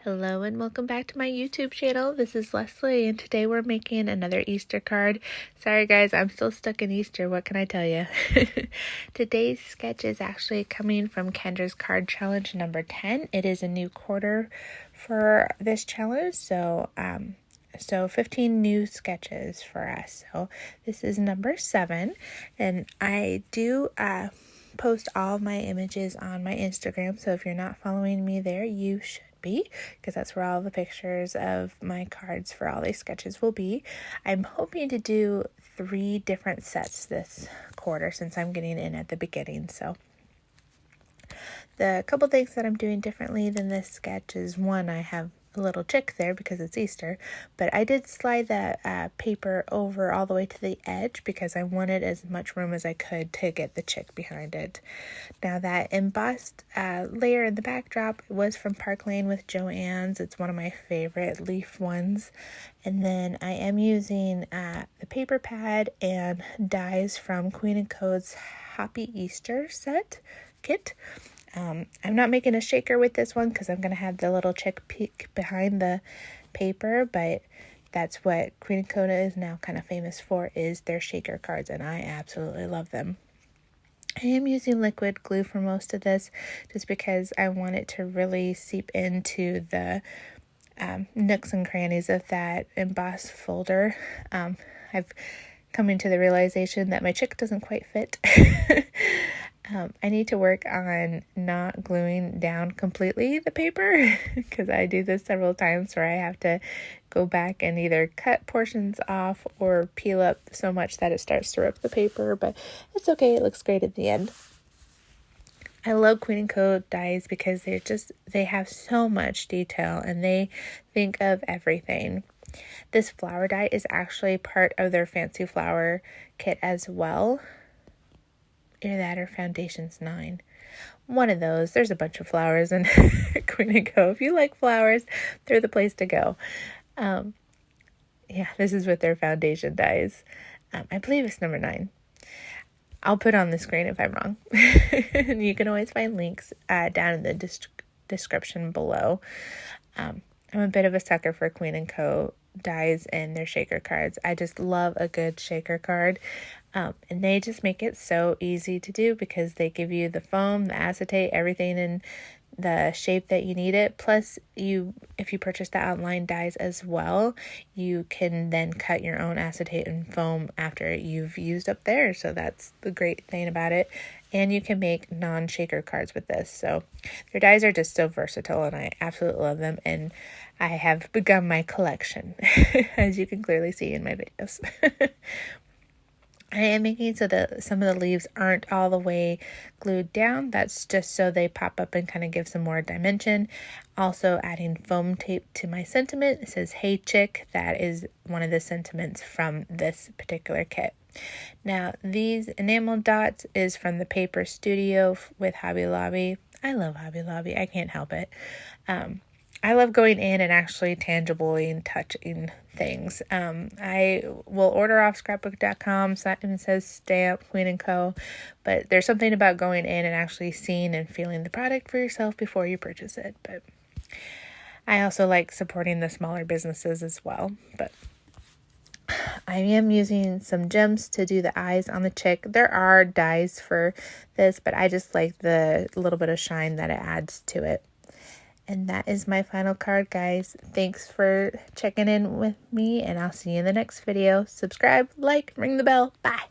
Hello and welcome back to my YouTube channel. This is Leslie and today we're making another Easter card. Sorry guys, I'm still stuck in Easter. What can I tell you? Today's sketch is actually coming from Kendra's card challenge number 10. It is a new quarter for this challenge, so 15 new sketches for us. So this is number 7, and I do post all of my images on my Instagram, so if you're not following me there, you should be, because that's where all the pictures of my cards for all these sketches will be. I'm hoping to do 3 different sets this quarter since I'm getting in at the beginning. So the couple things that I'm doing differently than this sketch is, one, I have a little chick there because it's Easter, but I did slide that paper over all the way to the edge because I wanted as much room as I could to get the chick behind it. Now that embossed layer in the backdrop was from Park Lane with Joann's. It's one of my favorite leaf ones. And then I am using the paper pad and dies from Queen & Co's Hoppy Easter set kit. I'm not making a shaker with this one because I'm going to have the little chick peek behind the paper, but that's what Queen & Co is now kind of famous for, is their shaker cards, and I absolutely love them. I am using liquid glue for most of this just because I want it to really seep into the nooks and crannies of that embossed folder. I've come into the realization that my chick doesn't quite fit. I need to work on not gluing down completely the paper because I do this several times where I have to go back and either cut portions off or peel up so much that it starts to rip the paper, but it's okay. It looks great at the end. I love Queen & Co dies because they have so much detail and they think of everything. This flower die is actually part of their fancy flower kit as well. Either that or Foundations 9. One of those. There's a bunch of flowers in Queen & Co. If you like flowers, they're the place to go. Yeah, this is with their foundation dies. I believe it's number 9. I'll put on the screen if I'm wrong. You can always find links down in the description below. I'm a bit of a sucker for Queen & Co dies and their shaker cards. I just love a good shaker card. And they just make it so easy to do because they give you the foam, the acetate, everything in the shape that you need it. Plus, if you purchase the online dies as well, you can then cut your own acetate and foam after you've used up there. So that's the great thing about it. And you can make non-shaker cards with this. So their dies are just so versatile and I absolutely love them. And I have begun my collection, as you can clearly see in my videos. I am making so that some of the leaves aren't all the way glued down. That's just so they pop up and kind of give some more dimension. Also adding foam tape to my sentiment. It says, "Hey Chick." That is one of the sentiments from this particular kit. Now, these enamel dots is from the Paper Studio with Hobby Lobby. I love Hobby Lobby. I can't help it. I love going in and actually tangibly touching things. I will order off scrapbook.com, so it says stamp Queen & Co, but there's something about going in and actually seeing and feeling the product for yourself before you purchase it. But I also like supporting the smaller businesses as well. But I am using some gems to do the eyes on the chick. There are dies for this, but I just like the little bit of shine that it adds to it. And that is my final card, guys. Thanks for checking in with me, and I'll see you in the next video. Subscribe, like, ring the bell. Bye.